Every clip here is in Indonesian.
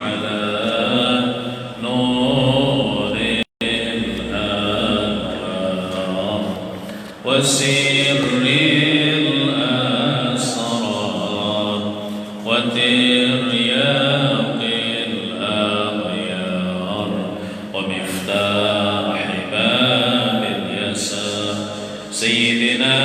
على نور الأنوار وسر الأسرار وترياق الأغيار ومفتاح باب اليسار سيدنا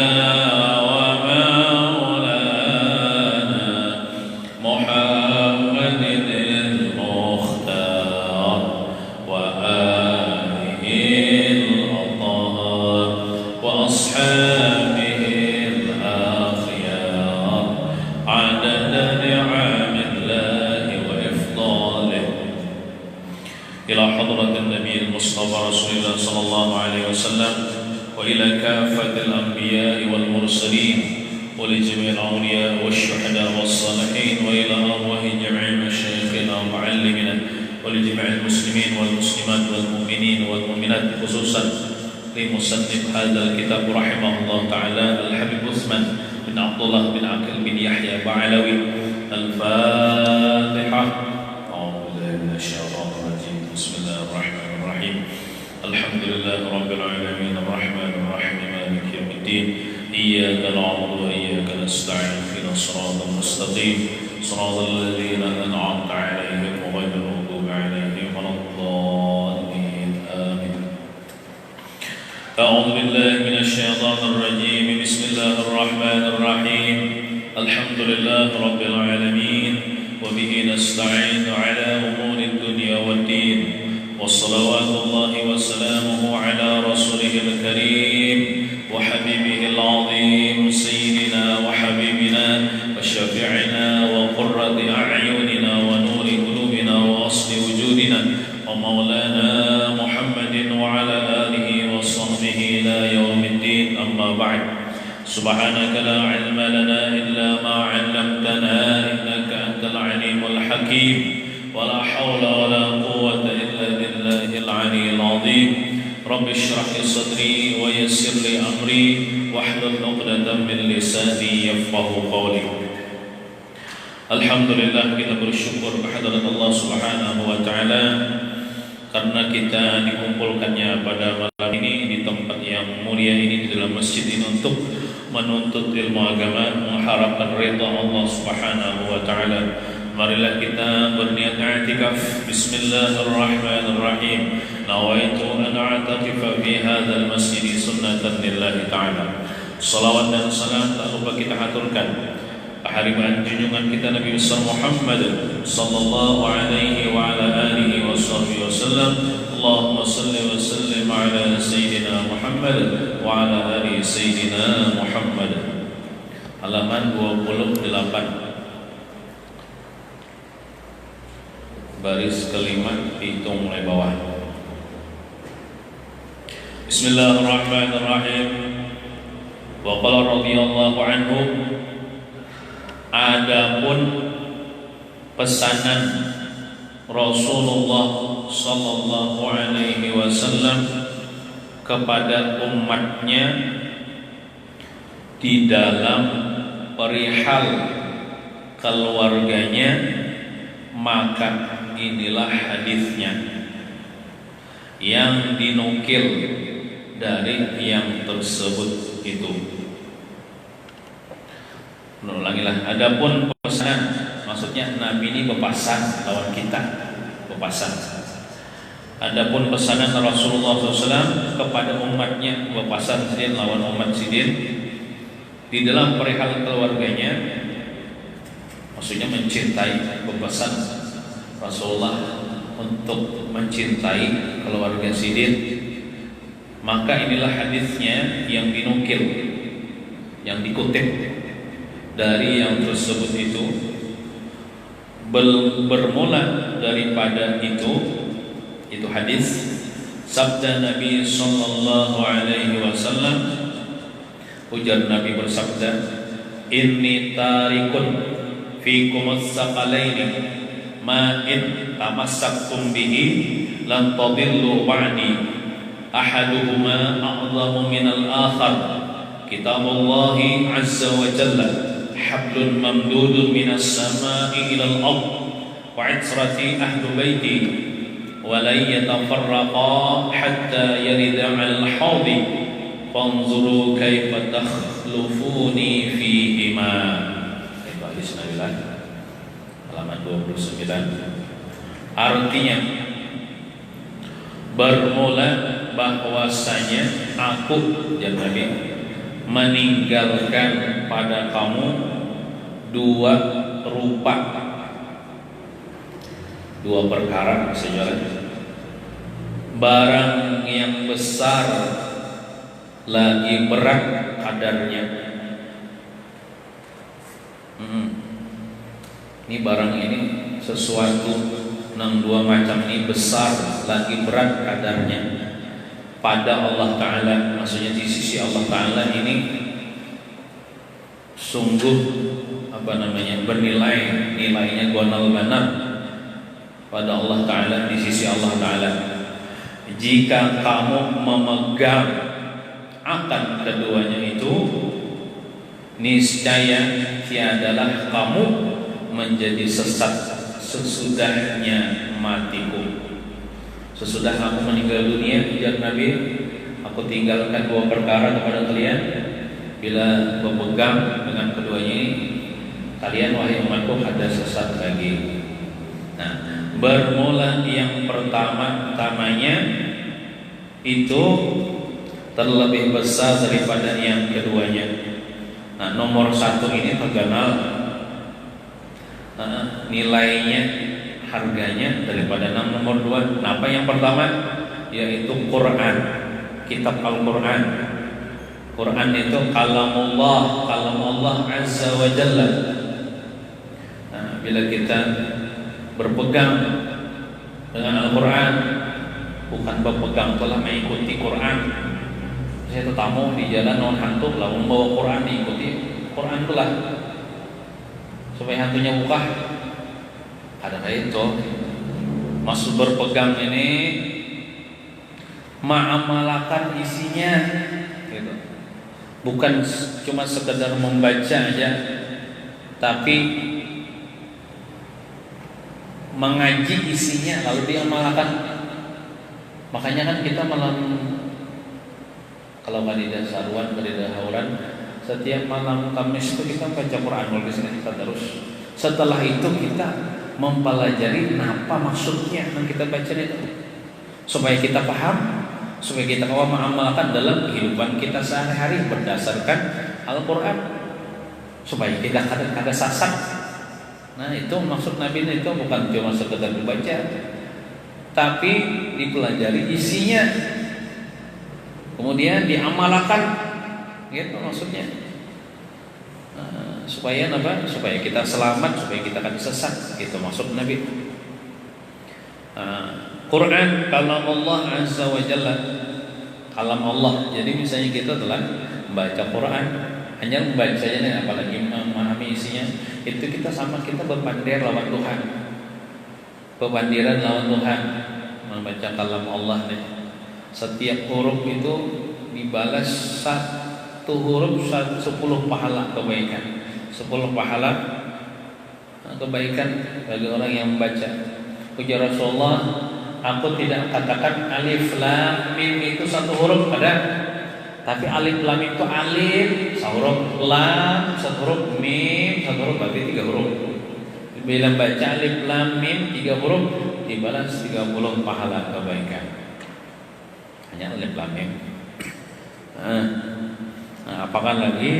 إلى حضرة النبي المصطفى رسول الله صلى الله عليه وسلم وإلى كافة الأنبياء والمرسلين ولجميع الأولياء والشهداء والصالحين وإلى أرواح جميع مشايخنا ومعلمنا ولجميع المسلمين والمسلمات والمؤمنين والمؤمنات خصوصا لمصنف هذا الكتاب رحمه الله تعالى الحبيب عثمان بن عبد الله بن عقيل بن يحيى بعلوي. الفاتحة. أعوذ بالله من الشيطان الرجيم. بسم الله الرحمن الرحيم. الحمد لله رب العالمين الرحمن الرحيم مالك يوم الدين إياك نعبد وإياك نستعين اهدنا الصراط المستقيم صراط الذين أنعمت عليهم غير المغضوب عليهم ولا الضالين آمين. أعوذ بالله من الشيطان الرجيم. بسم الله الرحمن الرحيم. الحمد لله رب العالمين وبه نستعين على أمور الدنيا والدين وصلوات الله وسلامه على رسوله الكريم وحبيبه العظيم سيدنا وحبيبنا وشفيعنا وقرة أعيننا ونور قلوبنا وأصل وجودنا ومولانا محمد وعلى آله وصحبه إلى يوم الدين. أما بعد. سبحانك لا علم لنا إلا ما علمتنا إنك أنت العليم الحكيم ولا حول ولا قوة إلا بالله العلي العظيم. رب اشرح لي صدري ويسر لي أمري واحلل عقدة من لساني يفقهوا قولي. Alhamdulillah, kita bersyukur kehadirat Allah Subhanahu wa taala karena kita dikumpulkannya pada malam ini di tempat yang mulia ini di dalam masjid ini untuk menuntut ilmu agama, mengharapkan ridha Allah Subhanahu wa taala. Marilah kita berniat i'tikaf. Bismillahirrahmanirrahim. Nawaitu an a'takifa fi hadzal masjid sunnatan lillahi ta'ala. Salawat dan salam tak lupa kita haturkan kehadiran junjungan kita Nabi besar Muhammad sallallahu alaihi wa ala alihi washabbihi wasallam. Allahumma salli wa sallim ala sayyidina Muhammad wa ala ali sayyidina Muhammad. Halaman 28 baris kelima, dihitung mulai bawah. Bismillahirrahmanirrahim. Wa qala radhiyallahu anhu, adapun pesanan Rasulullah sallallahu alaihi wasallam kepada umatnya di dalam perihal keluarganya, maka inilah hadisnya yang dinukil dari yang tersebut itu. Ulangilah. Adapun pesanan, maksudnya Nabi ini bepasan lawan kita, bepasan. Adapun pesanan Rasulullah SAW kepada umatnya, bepasan sidin lawan umat sidin di dalam perihal keluarganya, maksudnya mencintai, bepasan Rasulullah untuk mencintai keluarga sidin. Maka inilah hadisnya yang dinukil, yang dikutip dari yang tersebut itu. Bermula daripada itu hadis sabda Nabi sallallahu alaihi wasallam. Ujar Nabi bersabda, inni tarikun fikumus saqalaini ma in tamassaktum bihi lan tadillu ba'di ahaduhuma a'zamu minal akhar kitabullahi azza wa jalla hablun mamdudun minas sama'i ilal ard wa 'ithrati ahli baiti wa la yatafarraqa hatta yarida 'ala al-hawdi fanzuru kaifa takhlufuni fihima. Itu hadis Nabi halaman 29. Artinya bermula bahwasanya aku ya Nabi meninggalkan pada kamu dua rupa, dua perkara sejalan. Barang yang besar lagi berat kadarnya. Ini barang ini sesuatu nang dua macam ini besar lagi berat kadarnya pada Allah Ta'ala, maksudnya di sisi Allah Ta'ala ini sungguh bernilai, nilainya gonal banar pada Allah Ta'ala, di sisi Allah Ta'ala. Jika kamu memegang akan keduanya itu, niscaya tiadalah kamu menjadi sesat sesudahnya matiku. Sesudah aku meninggal dunia, ujar Nabi, aku tinggalkan dua perkara kepada kalian. Bila berpegang dengan keduanya ini, kalian wahai umatku ada sesat lagi. Nah, bermula yang pertama-tamanya itu terlebih besar daripada yang keduanya. Nah, nomor satu ini terkenal nilainya, harganya daripada nomor dua. Nah, apa yang pertama? Yaitu Quran, kitab Al-Quran. Quran itu kalamullah, kalam Allah Azza wa Jalla. Nah, bila kita berpegang dengan Al-Quran, bukan berpegang telah mengikuti Quran. Saya tetamu di jalan non hantu lah membawa Quran, diikuti Quran itulah supaya hantunya buka. Ada itu maksud berpegang ini mengamalkan isinya gitu. Bukan cuma sekedar membaca aja, tapi mengaji isinya lalu diamalkan. Makanya kan kita malam kalau kalidah saruan, kalidah hauran, setiap malam Kamis itu kita baca Quran di sini kita terus. Setelah itu kita mempelajari apa maksudnya yang kita baca itu, supaya kita paham, supaya kita mau mengamalkan dalam kehidupan kita sehari-hari berdasarkan Al-Quran, supaya kita kada sasar. Nah, itu maksud Nabi itu bukan cuma sekedar dibaca, tapi dipelajari isinya, kemudian diamalkan, gitu maksudnya. Supaya apa? Supaya kita selamat, supaya kita kan sesat. Itu maksud Nabi. Quran kalam Allah Azza wa Jalla, kalam Allah. Jadi misalnya kita telah membaca Quran, hanya membacanya, apalagi memahami isinya, itu kita sama kita berpandir lawan Tuhan, berpandiran lawan Tuhan, membaca kalam Allah nih. Setiap huruf itu dibalas satu huruf 10 pahala kebaikan. 10 pahala kebaikan bagi orang yang membaca. Ujar Rasulullah, aku tidak katakan alif lam mim itu satu huruf ada, tapi alif lam itu alif satu huruf, lam satu huruf, mim satu huruf, berarti 3 huruf. Bila baca alif lam mim 3 huruf dibalas 30 pahala kebaikan. Hanya alif lam mim. Nah, apakah lagi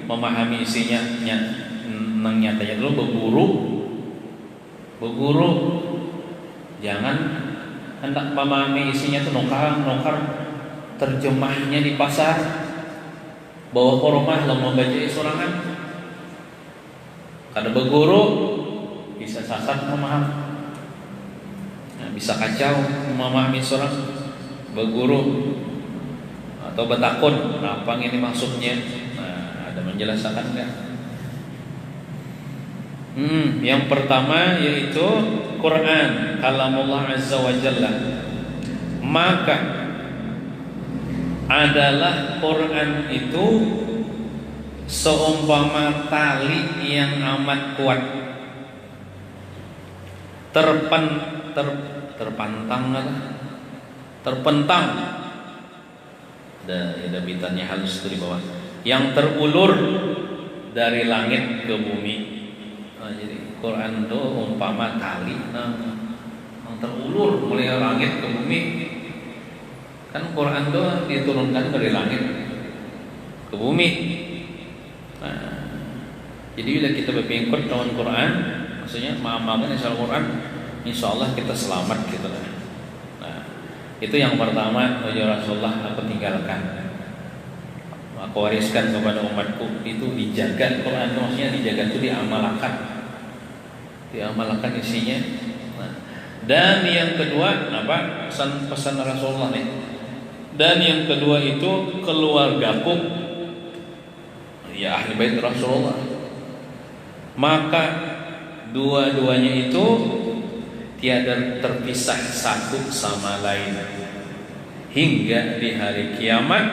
memahami isinya, nang nyatanya dulu berguru, jangan hendak memahami isinya tuh nongkar terjemahnya di pasar, bawa ke rumah lalu membaca surangan. Kada berguru bisa sasar memaham, nah, bisa kacau memahami surah. Berguru atau bertakun, apa ini maksudnya? Menjelaskan enggak? Yang pertama yaitu Quran kalamullah Azza wa Jalla. Maka adalah Quran itu seumpama tali yang amat kuat. terpen ter, terpantang apa? Terpentang. Ada bitannya halus itu di bawah. Yang terulur dari langit ke bumi. Nah, jadi Quran itu umpama tali yang terulur mulai langit ke bumi. Kan Quran itu diturunkan dari langit ke bumi. Nah, jadi bila kita berpengikut dengan Quran, maksudnya mengamalkan isi Al-Quran, insya Allah kita selamat gitu. Nah, itu yang pertama ya Rasulullah aku tinggalkan. Aku wariskan kepada umatku itu dijaga Quran itu, maksudnya dijaga itu diamalkan isinya. Nah, dan yang kedua apa pesan Rasulullah nih? Dan yang kedua itu keluargaku, ya ahli bait Rasulullah. Maka dua-duanya itu tiada terpisah satu sama lain hingga di hari kiamat,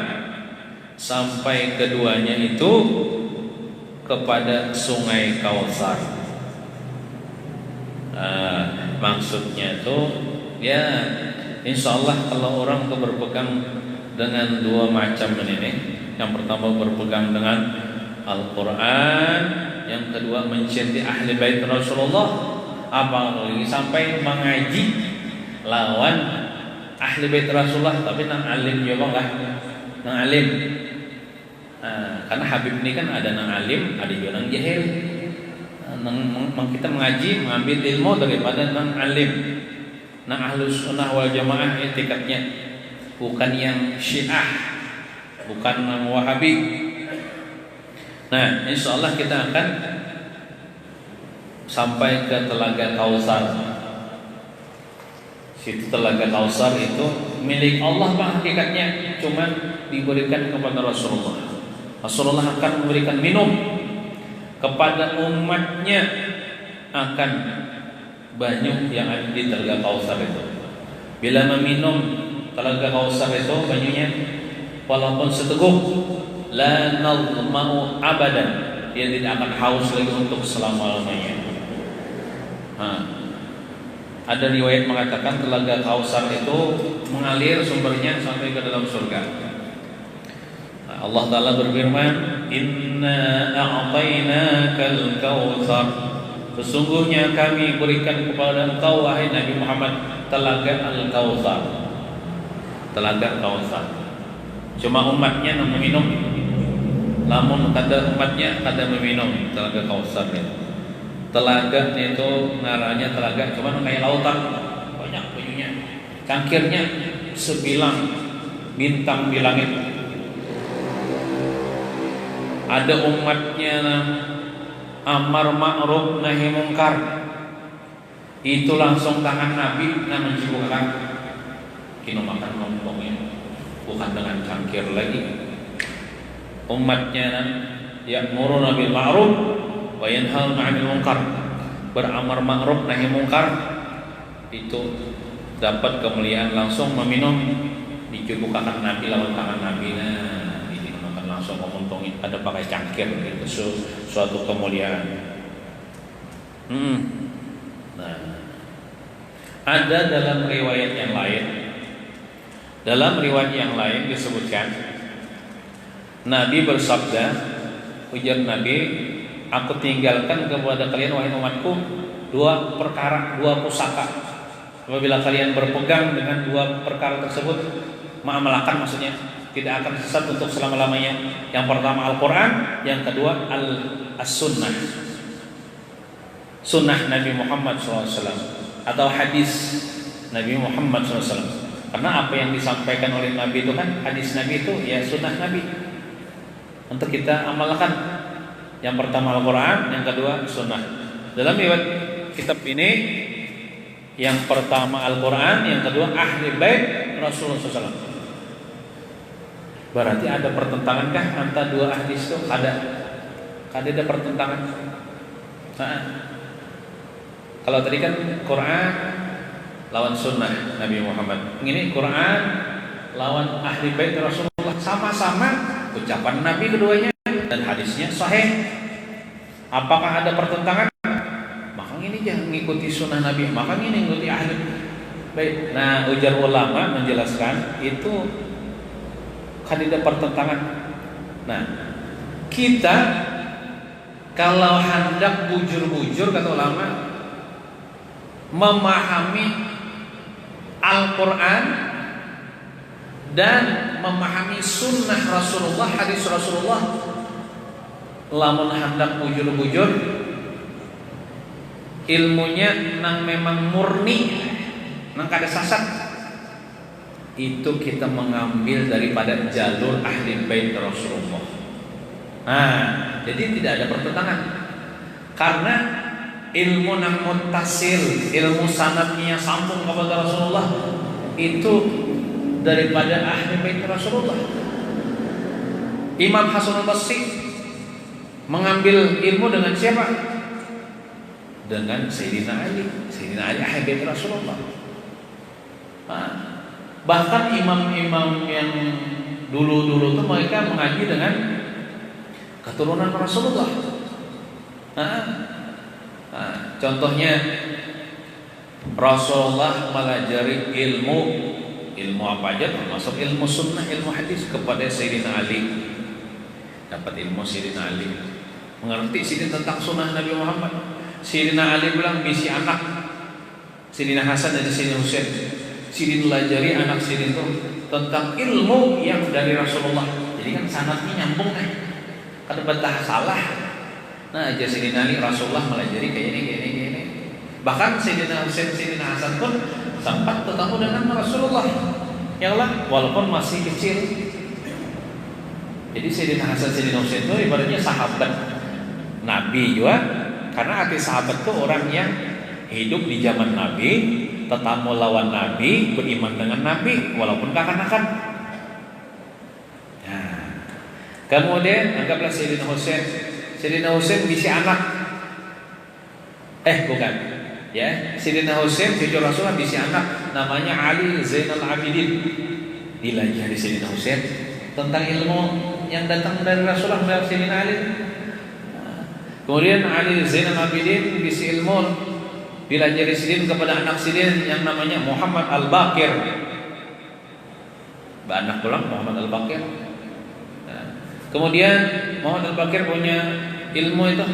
sampai keduanya itu kepada sungai Kautsar. Maksudnya itu ya insya Allah kalau orang itu berpegang dengan dua macam ini, yang pertama berpegang dengan Al-Quran, yang kedua mencintai ahli bait Rasulullah, apalagi sampai mengaji lawan ahli bait Rasulullah, tapi nang alim juga enggak, nang alim. Karena Habib ini kan ada nang alim, ada juga nang jahil. Kita mengaji mengambil ilmu daripada nang alim. Nang ahlus sunnah wal jamaah etikatnya bukan yang Syiah, bukan nang Wahabi. Nah, insya Allah kita akan sampai ke Telaga Kautsar. Situ Telaga Kautsar itu milik Allah Pak, hakikatnya cuma diberikan kepada Rasulullah. Rasulullah akan memberikan minum kepada umatnya, akan banyu yang ada di Telaga Kautsar itu. Bila meminum Telaga Kautsar itu banyunya walaupun seteguk, la nadma'u abadan, dia tidak akan haus lagi untuk selama-lamanya. Ada riwayat mengatakan Telaga Kautsar itu mengalir sumbernya sampai ke dalam surga. Allah Ta'ala berfirman, Inna a'tainakal kautsar, sesungguhnya kami berikan kepada engkau wahai Nabi Muhammad Telaga Al-Kautsar. Telaga Kautsar. Cuma umatnya yang meminum. Lamun kata umatnya kada meminum Telaga Kautsar itu. Telaga itu ngaranya telaga, cuma kayak lautan, banyak banyunya. Cangkirnya sebilang bintang di langit. Ada umatnya amar ma'ruf nahi mungkar, itu langsung tangan Nabi yang menciumkan kino makan lontongnya, bukan dengan cangkir lagi. Umatnya ya'muruna bil ma'ruf wa yanhauna 'anil munkar, beramar ma'ruf nahi mungkar, itu dapat kemuliaan langsung meminum dicubukakan Nabi lawan tangan Nabi. Langsung menguntungin, ada pakai cangkir gitu, suatu kemuliaan. Nah, ada dalam riwayat yang lain disebutkan Nabi bersabda, ujar Nabi, aku tinggalkan kepada kalian wahai umatku dua perkara, dua pusaka. Apabila kalian berpegang dengan dua perkara tersebut, mengamalkan, maksudnya tidak akan sesat untuk selama-lamanya. Yang pertama Al-Quran, yang kedua As-Sunnah, Sunnah Nabi Muhammad SAW, atau hadis Nabi Muhammad SAW. Karena apa yang disampaikan oleh Nabi itu kan, hadis Nabi itu ya sunnah Nabi, untuk kita amalkan. Yang pertama Al-Quran, yang kedua Sunnah. Dalam riwayat kitab ini, yang pertama Al-Quran, yang kedua ahli bait Rasulullah SAW. Berarti ada pertentangankah antara dua hadis itu? Ada pertentangan. Kalau tadi kan Quran lawan Sunnah Nabi Muhammad, ini Quran lawan ahli bait Rasulullah, sama-sama ucapan Nabi keduanya dan hadisnya sahih. Apakah ada pertentangan? Maka ini yang mengikuti sunnah Nabi, maka ini mengikuti ahli bait. Nah, ujar ulama menjelaskan itu kan tidak pertentangan. Nah, kita kalau hendak bujur-bujur kata ulama memahami Al-Quran dan memahami sunnah Rasulullah, hadis Rasulullah, lamun hendak bujur-bujur ilmunya nang memang murni, nang kada sasat, itu kita mengambil daripada jalur ahli bait Rasulullah. Nah, jadi tidak ada pertentangan karena ilmu nang muttasil, ilmu sanadnya sambung kepada Rasulullah itu daripada ahli bait Rasulullah. Imam Hasan al-Basri mengambil ilmu dengan siapa? Dengan Sayyidina Ali. Sayyidina Ali ahli bait Rasulullah. Nah, bahkan imam-imam yang dulu-dulu itu mereka mengaji dengan keturunan Rasulullah. Contohnya Rasulullah melajari ilmu apa aja, termasuk ilmu sunnah, ilmu hadis kepada Sayyidina Ali. Dapat ilmu Sayyidina Ali, mengerti Sayyidina tentang sunnah Nabi Muhammad. Sayyidina Ali bilang bisi anak Sayyidina Hasan dan Sayyidina Husain. Sayyidina lajari anak Sayyidina itu tentang ilmu yang dari Rasulullah. Jadi kan sanadnya nyambung nih. Kada betah salah. Nah, aja Sayyidina Ali Rasulullah melajari kayak ini. Bahkan Sayyidina Husain, Sayyidina Hasan pun sempat bertemu dengan Rasulullah. Ya Allah, walaupun masih kecil. Jadi Sayyidina Hasan, Sayyidina Husain itu ibaratnya sahabat Nabi juga. Karena arti sahabat itu orang yang hidup di zaman Nabi, tetamu lawan Nabi, beriman dengan Nabi walaupun kekanak-kanakan. Nah, kemudian anggaplah Sayyidina Husain. Sayyidina Husain bisi anak. Bukan. Ya, Sayyidina Husain cucu Rasulullah bisi anak namanya Ali Zainal Abidin. Dilajari Sayyidina Husain tentang ilmu yang datang dari Rasulullah dari Sayyidina Ali. Kemudian Ali Zainal Abidin bisi ilmu dilajari Sidin kepada anak Sidin yang namanya Muhammad Al-Baqir. Anak pulang Muhammad Al-Baqir. Kemudian Muhammad Al-Baqir punya ilmu itu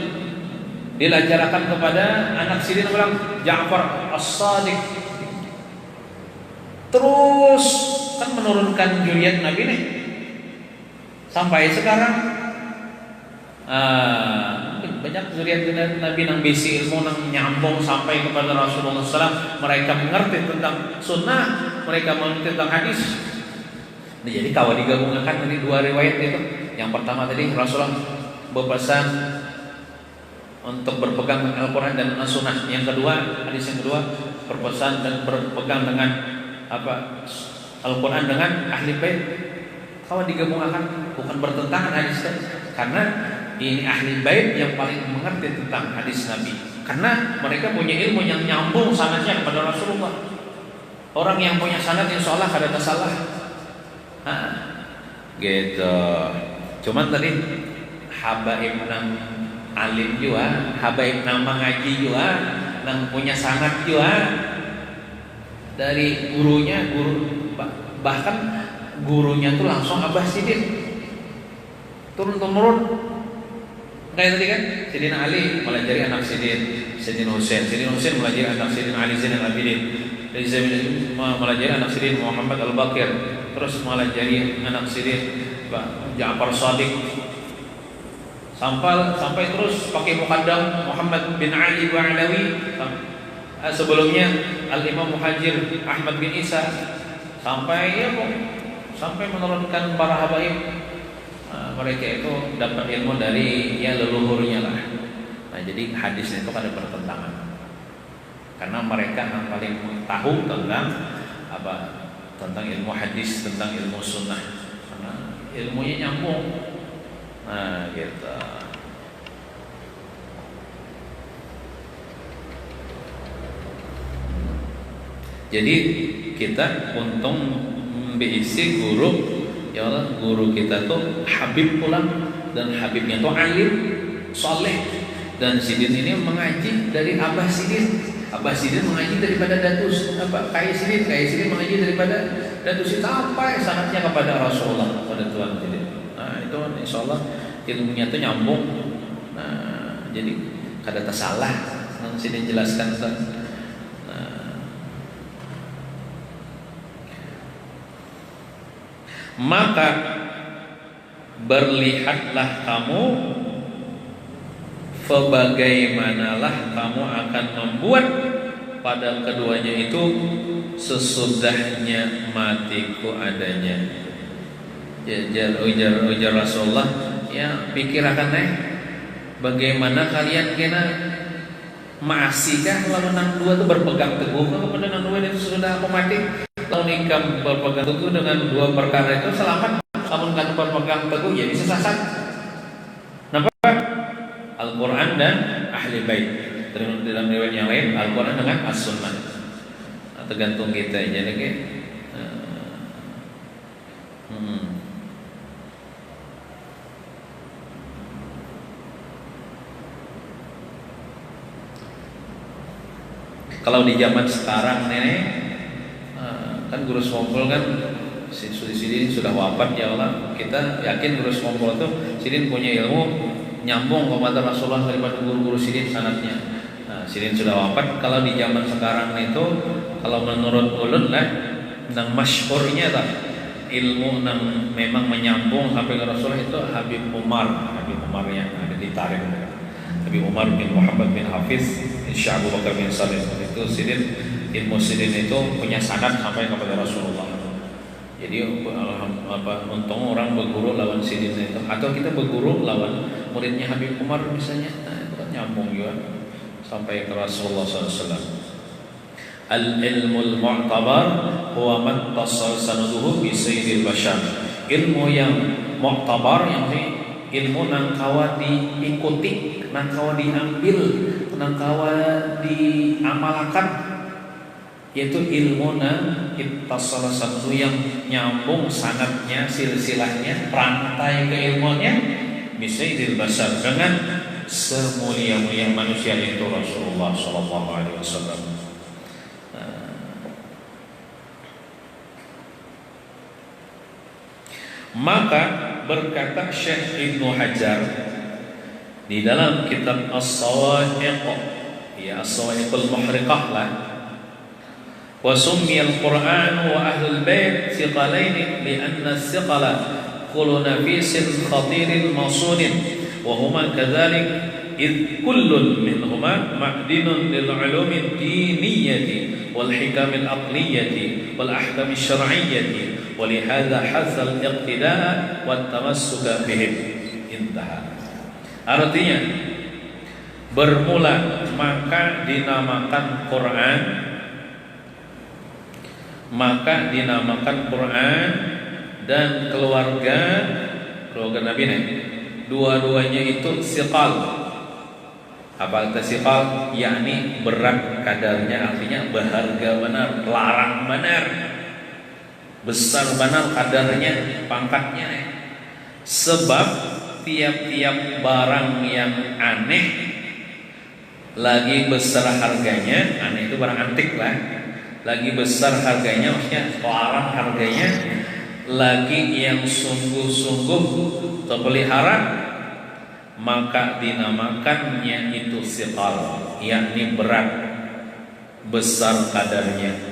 dilajarkan kepada anak Sidin bilang Ja'far As-Sadiq. Terus kan menurunkan zuriat Nabi nih sampai sekarang. Banyak zuriat Nabi yang bisi ilmu yang nyambung sampai kepada Rasulullah SAW. Mereka mengerti tentang sunnah, mereka mengerti tentang hadis. Nah, jadi kalau digabungkan dari dua riwayat itu, yang pertama tadi Rasulullah berpesan untuk berpegang dengan Al-Quran dan As-Sunnah. Yang kedua, hadis yang kedua berpesan dan berpegang dengan Al-Quran dengan ahli bait. Kalau digabungkan bukan bertentangan hadis karena ini ahli bait yang paling mengerti tentang hadis Nabi. Karena mereka punya ilmu yang nyambung sanadnya kepada Rasulullah. Orang yang punya sanad insya Allah kada ada salah. Gitu. Cuman tadi habaib nang alim juga, habaib nang mengaji juga, nang punya sanad juga dari gurunya, bahkan gurunya tuh langsung Abah Sidin turun-temurun. Kayak tadi kan Sayyidina Ali melajari anak Sayyidina Husain, Sayyidina Husain melajari anak Sayyidina Ali Zainal Abidin, melajari anak Sayyidina Muhammad Al-Baqir, terus melajari anak Sayyidina Ja'far Shadiq, sampai terus pakai muqaddam Muhammad bin Ali Ba'alawi, sebelumnya Al-Imam Muhajir Ahmad bin Isa, sampai menurunkan para habaib. Mereka itu dapat ilmu dari leluhurnya lah. Nah, jadi hadisnya itu kan ada pertentangan. Karena mereka yang paling tahu tentang tentang ilmu hadis, tentang ilmu sunnah. Karena ilmunya nyambung. Nah, gitu. Jadi kita untung berisi guru. Ya Allah, guru kita tuh Habib pulang dan Habibnya tuh alim, soleh. Dan Sidin ini mengaji dari Abah Sidin. Abah Sidin mengaji daripada Datus Kai Sidin. Kai Sidin mengaji daripada Datus sampai sangatnya kepada Rasulullah, pada Tuhan Sidin. Nah itu insya Allah ilmunya itu nyambung. Nah jadi kada tersalah. Nang Sidin jelaskan Ustaz. Maka berlihatlah kamu, sebagaimanalah kamu akan membuat pada keduanya itu sesudahnya matiku adanya. Ujar Rasulullah, ya pikirkan bagaimana kalian kena maasikah lawan nang dua itu berpegang teguh kepada nang dua itu sudah aku mati. Kalau nikah berpegang teguh dengan dua perkara itu selamat. Namun kan berpegang teguh ya bisa sesat. Kenapa? Al-Quran dan Ahli Bait. Dalam riwayat yang lain Al-Quran dengan As-Sunnah. Nah, tergantung kita jadi ke. Kalau di zaman sekarang nenek kan guru Sompol kan Sidin sudah wafat ya Allah. Kita yakin guru Sompol itu Sidin punya ilmu nyambung kepada Rasulullah daripada guru-guru Sidin sanatnya. Nah, Sidin sudah wafat. Kalau di zaman sekarang itu, kalau menurut ulun lah, nang masyhurnya tak ilmu nang memang menyambung sampai ke Rasulullah itu Habib Umar yang ada di Tarim. Habib Umar bin Muhammad bin Hafiz Syekh Abu Bakar bin Salim itu Sidin, ilmu Sidin itu punya sanad sampai kepada Rasulullah. Jadi untung orang berguru lawan Sidin itu, atau kita berguru lawan muridnya Habib Umar misalnya, nah itu kan nyambung juga sampai ke Rasulullah SAW. Al-ilmul mu'tabar huwa man tasal sanaduhu bi sayyidil bashar. Ilmu yang mu'tabar yang ilmu nang kawa diikuti, nang kawa diambil, nang kawa diamalkan, yaitu ilmu nang ittasala satu yang nyambung sanadnya, silsilahnya, rantai keilmuannya bisaidil basar, dengan semulia-mulia manusia yaitu Rasulullah sallallahu alaihi wasallam. Maka berkata Syekh Ibnu Hajar di dalam kitab As-Sawa'iq, ya As-Sawa'iqul Muhriqah lah, wa summiyal Qur'an wa ahlul bait thiqalain li'anna thiqala kullu nafisin khatirin masunin wa huma kadzalik id kullun minhuma ma'dinun lil ulumi diniyyati wal hikamil aqliyyati wal ahkam syar'iyyati wa li hadza hasal iqtidaa wat tamassuka bihim. Intaha. Artinya bermula maka dinamakan Quran, dan keluarga Nabi nih, dua-duanya itu siqal. Apa itu siqal? Yakni berat kadarnya, artinya berharga benar, larang benar, besar benar kadarnya, pangkatnya nih. Sebab tiap-tiap barang yang aneh lagi besar harganya, aneh itu barang antik lah, lagi besar harganya, maksudnya larang harganya, lagi yang sungguh-sungguh terpelihara, maka dinamakannya itu siqal, yakni berat, besar kadarnya.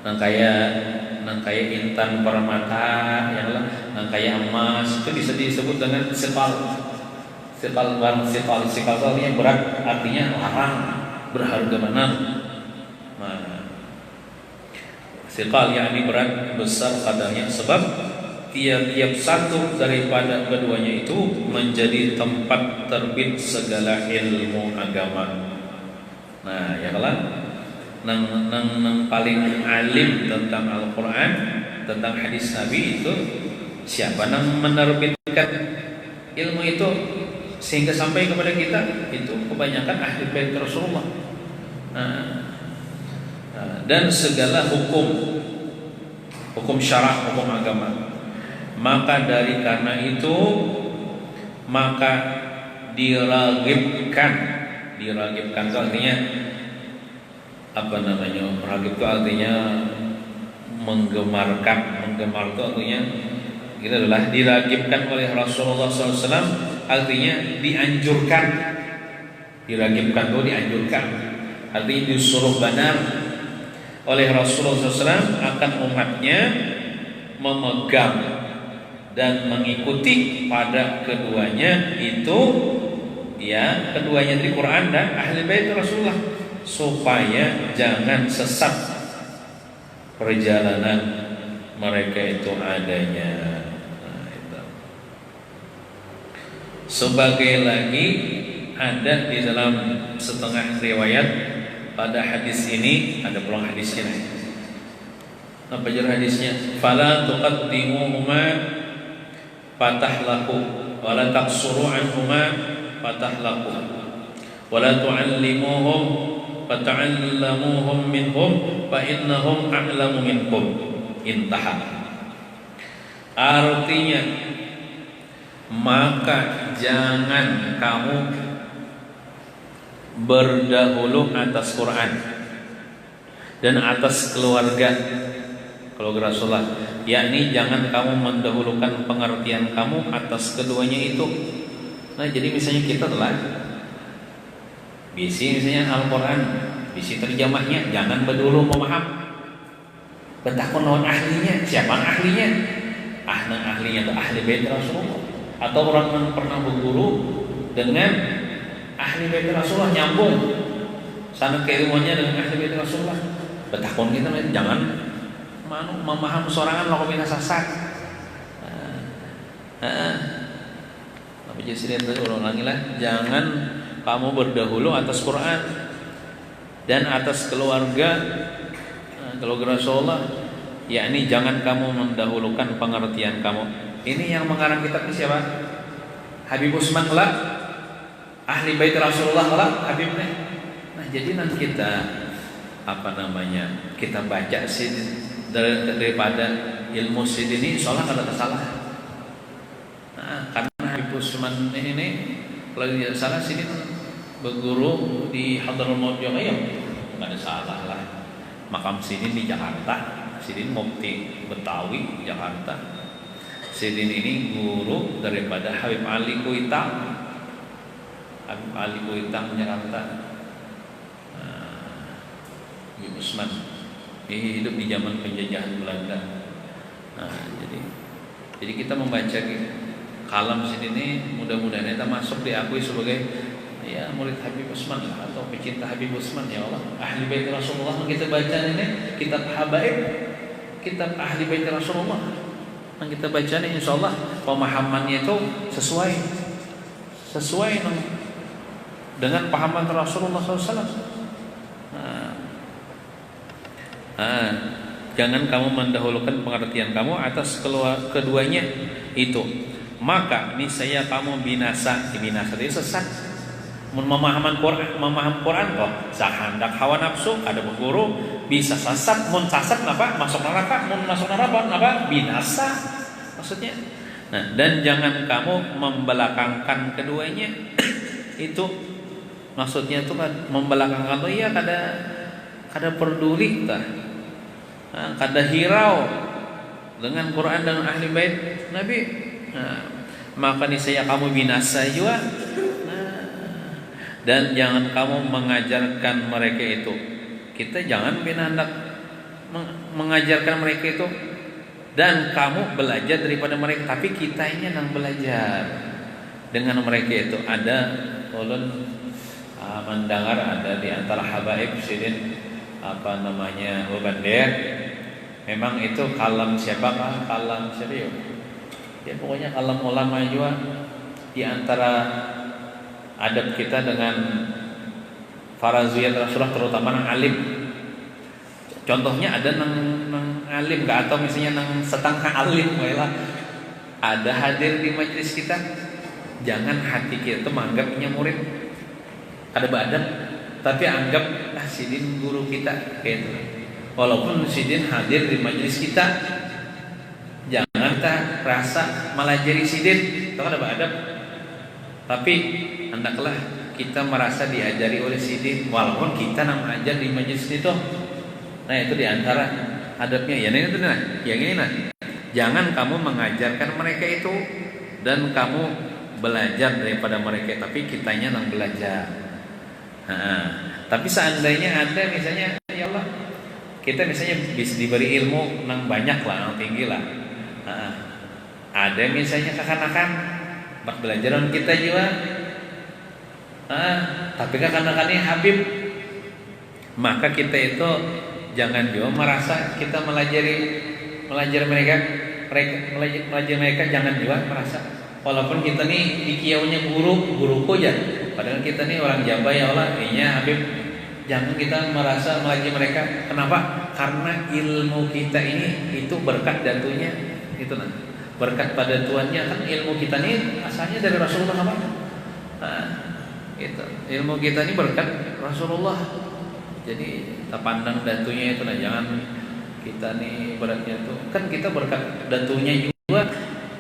Nang kayak intan permata, yang lah, nang kayak emas itu bisa disebut dengan siqal. Siqal artinya berat, artinya larang, berharga benar. Siqal yakni berat, besar kadarnya, sebab tiap-tiap satu daripada keduanya itu menjadi tempat terbit segala ilmu agama. Nah, ya kan? Nang paling alim tentang Al-Quran, tentang hadis Nabi itu siapa nang menerbitkan ilmu itu sehingga sampai kepada kita? Itu kebanyakan ahli bait Rasulullah. Dan segala hukum syarah, hukum agama. Maka dari karena itu, maka diragibkan. Diragibkan itu artinya apa namanya? Ragib itu artinya menggemarkan. Menggemar itu artinya itu adalah diragibkan oleh Rasulullah SAW, artinya dianjurkan. Diragibkan itu dianjurkan, artinya disuruh benar oleh Rasulullah SAW akan umatnya memegang dan mengikuti pada keduanya itu, ya, keduanya di Quran dan ahli bait Rasulullah, supaya jangan sesat perjalanan mereka itu adanya. Sebagai lagi ada di dalam setengah riwayat pada hadis ini, ada pulang hadisnya. Apa jar hadisnya? Fala tuqaddimuhuma fatahlahu wa la taqsuru anhuma fatahlahu wa la tu'allimuhum fata'allamuhum minhum fa innahum a'lamu minkum. Intaha. Artinya, maka jangan kamu berdahulu atas Quran dan atas keluarga Rasulullah, yakni jangan kamu mendahulukan pengertian kamu atas keduanya itu. Nah, jadi misalnya kita telah bisi misalnya Al-Quran, bisi terjemahnya, jangan berdulu memaham. Betakun lawan ahlinya, siapa ahlinya? Ahlinya itu ahli bait Rasulullah, atau orang yang pernah berguru dengan ahli bait Rasulullah, nyambung sanad keilmuannya dengan ahli bait Rasulullah. Betakun kita jangan memaham sorangan laku mina sasat. Tapi jadi tadi ulangi lah, jangan kamu berdahulu atas Quran dan atas keluarga Rasulullah, yakni jangan kamu mendahulukan pengertian kamu. Ini yang mengarang kitab ini siapa? Habib Utsman lah, ahli bait Rasulullah lah Habibnya. Nah, jadi nanti kita kita baca sih daripada ilmu sidin ini seolah ada salah. Nah, karena Habib Utsman ini kalau tidak salah sini berguru di Hadraul Maut juga, ya nggak ada salah lah. Makam sidin di Jakarta, sidin mufti Betawi Jakarta. Sidin ini guru daripada Habib Ali Kuitang. Habib Ali Kuitang Jakarta. Habib Utsman ini hidup di zaman penjajahan Belanda. Nah, jadi kita membaca kalam sidin ini, mudah-mudahan kita masuk diakui sebagai murid Habib Utsman lah, atau pecinta Habib Utsman. Ya Allah, ahli bait Rasulullah kita baca ini, kitab habaib, kitab ahli bait Rasulullah yang kita baca ini, insyaallah pemahamannya itu sesuai dengan pahaman Rasulullah SAW. Jangan kamu mendahulukan pengertian kamu atas keduanya itu, maka niscaya kamu binasa itu sesat. Memaham Quran kok sahandak hawa nafsu, ada berguru bisa sesat, mun sesat apa masuk neraka, mun masuk neraka apa binasa maksudnya. Nah, dan jangan kamu membelakangkan keduanya itu maksudnya itu kan membelakangkan tuh ya kada peduli tah, kada hirau dengan Quran dan ahli bait Nabi. Nah, maka niscaya kamu binasa juga. Dan jangan kamu mengajarkan mereka itu. Kita jangan hendak mengajarkan mereka itu, dan kamu belajar daripada mereka. Tapi kita ini yang belajar dengan mereka itu. Ada ulun mendengar ada di antara habaib sidin Ubander. Memang itu kalam siapa? Kalam siapa ya? Ya pokoknya kalam ulama juga di antara adab kita dengan faraziyat Rasulullah, terutama nang alim. Contohnya ada nang alim gak, atau misalnya nang setengah alim lah, ada hadir di majelis kita, jangan hati kita menganggapnya murid, ada badan, tapi anggap sidin guru kita gitu. Walaupun sidin hadir di majelis kita, jangan tak rasa melajari sidin, itu kan ada adab. Tapi hendaklah kita merasa diajari oleh sidin walaupun kita nama ajar di majelis itu. Nah itu diantara adabnya. Ya ini tuh nah, yang ini nah. Jangan kamu mengajarkan mereka itu dan kamu belajar daripada mereka, tapi kitanya yang belajar. Tapi seandainya ada misalnya, ya Allah, kita misalnya bisa diberi ilmu nang banyak lah, nang tinggi lah. Ada misalnya kekanakan bak belajaran kita juga. Tapi kekanakannya Habib, maka kita itu jangan juga merasa kita melajar mereka jangan juga merasa walaupun kita nih dikiaunya guruku aja, padahal kita nih orang Jawa ya Allah, Habib, jangan kita merasa melajar mereka. Kenapa? Karena ilmu kita ini itu berkat datunya itu nah, berkat pada tuannya kan. Ilmu kita ini asalnya dari Rasulullah apa? Itu ilmu kita ini berkat Rasulullah. Jadi kita pandang datunya itu nah, jangan kita nih beratnya itu kan kita berkat datunya juga.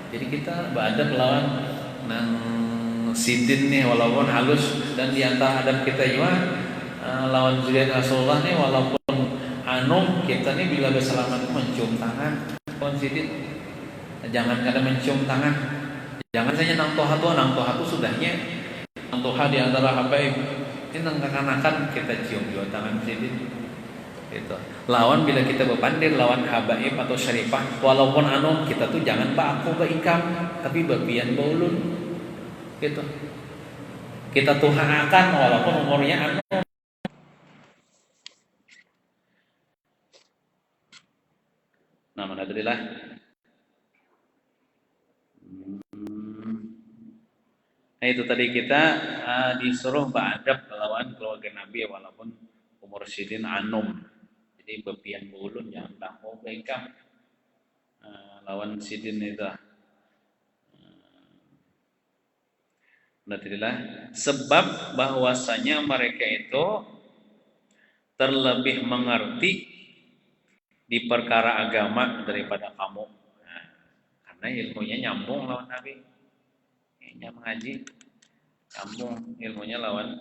Jadi kita beradab lawan nang sidin nih walaupun halus, dan diantara adab kita juga lawan zuriat Rasulullah nih walaupun kita nih bila bersalaman mencium tangan lawan sidin. Jangan kada mencium tangan. Jangan saja nang toha tu sudahnya nang toha diantara habaib ini nang kekanakan kita cium juga tangan sidin. Itu lawan bila kita berpandir lawan habaib atau syarifah walaupun kita tuh jangan baku baikam tapi babian baulun gitu. Kita tuhakan walaupun umurnya nah alhamdulillah. Nah itu tadi kita disuruh beradab lawan keluarga Nabi walaupun umur sidin jadi bebian bulun jangan tahu baikam lawan sidin itu. Alhamdulillah, sebab bahwasanya mereka itu terlebih mengerti di perkara agama daripada kamu. Karena ilmunya nyambung lawan Nabi, mengaji nyambung ilmunya lawan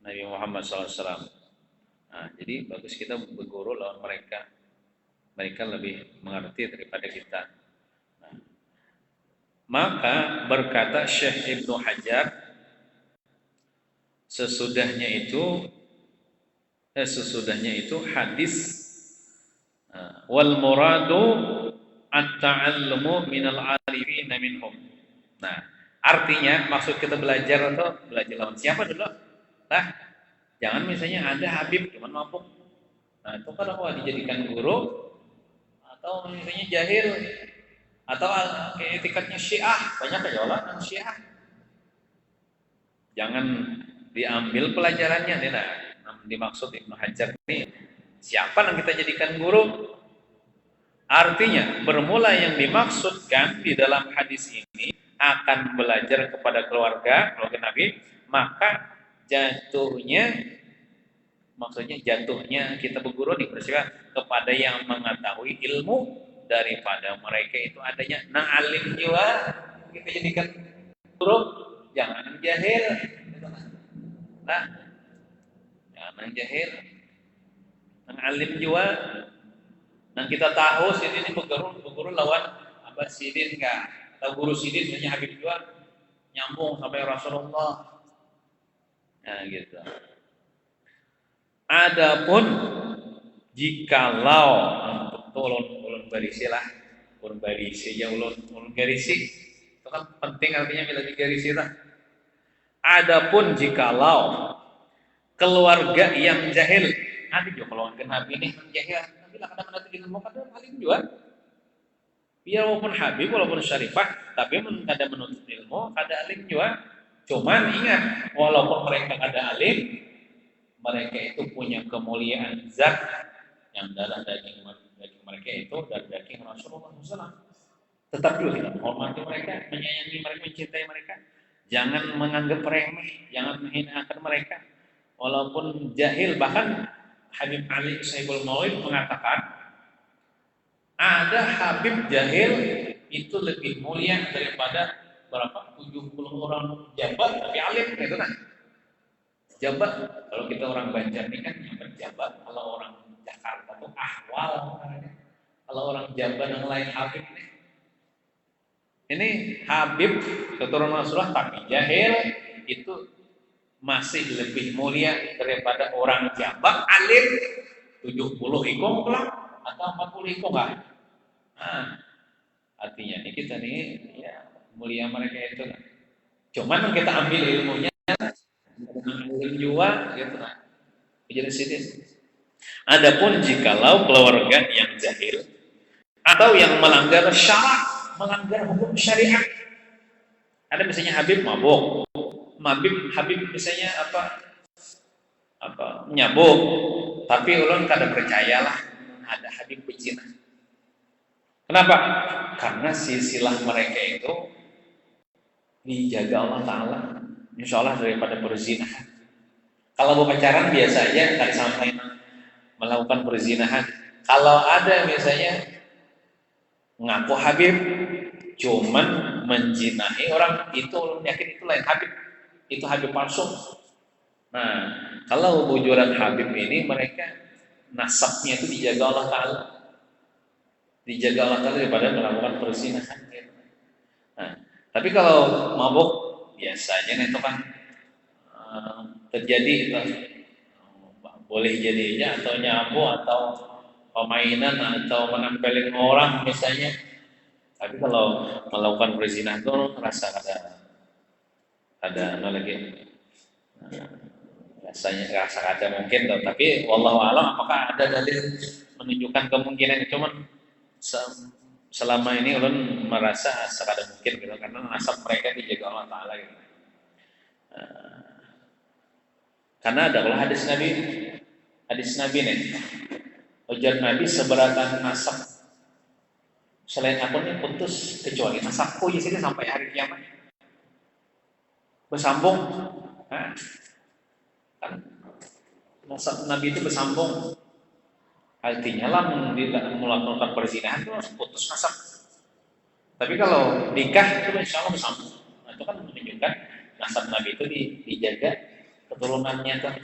Nabi Muhammad SAW. Jadi bagus kita berguru lawan mereka. Mereka lebih mengerti daripada kita. Maka berkata Syekh Ibnu Hajar, sesudahnya itu hadis wal muradu at-ta'allumu minal arifin minhum. Nah, artinya maksud kita belajar atau belajar lawan siapa dulu? Nah, jangan misalnya ada Habib cuman mampu. Nah, itu kan apa dijadikan guru atau misalnya jahil atau kayak etikatnya Syiah, banyak aja orang Syiah. Jangan diambil pelajarannya nih. Nah, dimaksud Ibnu Hajar ini siapa yang kita jadikan guru? Artinya bermula yang dimaksudkan di dalam hadis ini akan belajar kepada keluarga Nabi, maka maksudnya jatuhnya kita berguru dipersilakan kepada yang mengetahui ilmu daripada mereka itu adanya. Nah alim jiwa kita jadikan guru, jangan jahil. Nah, jangan jahil. Nah alim jiwa. Nah kita tahu sidin ini berguru lawan apa sidin enggak? Tahu guru sidin hanya Habib jiwa nyambung sampai Rasulullah. Nah gitu. Adapun jikalau ulun barisi lah, ulun barisi ya ulun garisi itu kan penting artinya bila digarisi lah. Adapun jikalau keluarga yang jahil, nanti juga kalau Nabi ini jahil, nanti lah kadang nanti dengan mau kadang alim juga. Biar walaupun Habib walaupun syarifah, tapi kada menuntut ilmu, kada alim juga. Cuman ingat, walaupun mereka kada alim, mereka itu punya kemuliaan zat yang darah daging mereka itu dari daging Rasulullah SAW. Tetap juga kita menghormati mereka, menyayangi mereka, mencintai mereka. Jangan menganggap remeh, jangan menghinakan mereka. Walaupun jahil, bahkan Habib Ali Saibul Maulid mengatakan ada Habib jahil itu lebih mulia daripada berapa 70 orang jabat tapi alim gitu kan. Jabat kalau kita orang Banjar ini kan jabat, kalau orang Jakarta tuh ahwal namanya. Kalau orang Jabar yang lain Habib nih. Ini Habib keturunan Rasulullah tapi jahil itu masih lebih mulia daripada orang Jabar alim 70 ikong lah atau 40 ikong lah. Nah, artinya ini kita nih ya mulia mereka itu. Cuman kita ambil ilmunya ilmu jua gitu nah. Jadi sini. Adapun jikalau keluarga yang jahil atau yang melanggar syarat, melanggar hukum syariat. Ada misalnya Habib mabuk. Habib misalnya apa nyabuk. Tapi ulun kada percayalah ada Habib berzina. Kenapa? Karena silsilah mereka itu dijaga Allah Ta'ala insya Allah daripada perzinahan. Kalau pacaran biasa aja kada sampai melakukan perzinahan. Kalau ada misalnya ngaku Habib cuman menjinahi orang, itu yakin itu lain Habib, itu Habib palsu. Nah, kalau bujuran Habib ini mereka nasabnya itu dijaga Allah Ta'ala, dijaga Allah Ta'ala daripada melakukan perzinahan. Nah, tapi kalau mabuk biasanya itu kan terjadi boleh jadinya atau nyabu atau permainan atau menempelin orang misalnya. Tapi kalau melakukan perzinahan itu rasa ada lagi rasanya rasa ada mungkin tuh. Tapi wallahu alam apakah ada dalil menunjukkan kemungkinan. Cuman selama ini ulun merasa sekadar mungkin gitu karena nasab mereka dijaga Allah Ta'ala gitu. Karena ada kalau hadis Nabi nih, ujar Nabi seberatan nasab selain aku nih putus kecuali nasabku di sini sampai hari kiamat bersambung. Nah, kan nasab Nabi itu bersambung, artinya lah melakukan perzinahan itu harus putus nasab. Tapi kalau nikah itu insya Allah bersambung. Nah, itu kan menunjukkan nasab Nabi itu dijaga keturunannya kan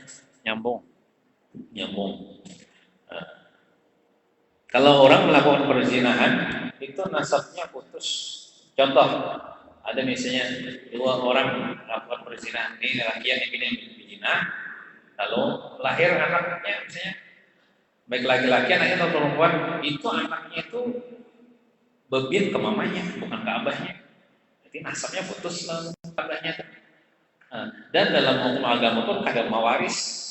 nyambung. Kalau orang melakukan perzinahan itu nasabnya putus. Contoh, ada misalnya dua orang melakukan perzinahan, ini laki-laki yang berzina, lalu lahir anaknya misalnya baik laki-laki anaknya atau perempuan, itu anaknya itu bebin ke mamanya bukan ke abahnya. Jadi nasabnya putus ke abahnya. Dan dalam hukum agama pun kada mewaris.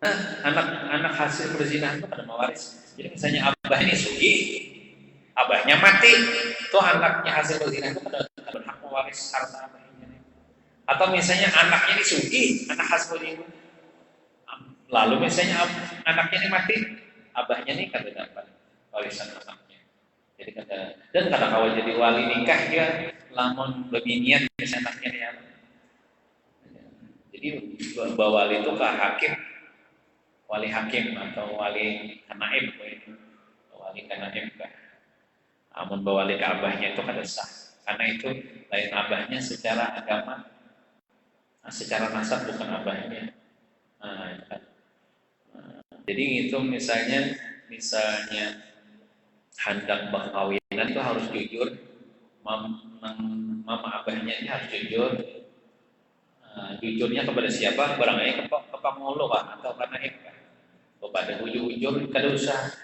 Nah, anak hasil perzinahan itu kada mewaris. Jadi misalnya abahnya sugih, abahnya mati, itu anaknya hasil perzinahan itu kada berhak mewaris harta abahnya. Atau misalnya anaknya ini sugih, anak hasil perzinahan, lalu misalnya anaknya ini mati, abahnya ini kada dapat warisan anaknya. Jadi dan kadang awal jadi wali nikah dia lamun bebinian misalnya anaknya dia. Jadi bawa wali itu ke hakim, wali hakim atau wali kanaib, wali kanaib kan. Amun bawa wali ke abahnya itu kada sah, karena itu lain abahnya secara agama, secara nasab bukan abahnya. Jadi itu misalnya hendak berkawinan itu harus jujur, mama abahnya ini harus jujur. Jujurnya kepada siapa? Barangkali ke pangulu atau karena kepada ujur-ujur kada usah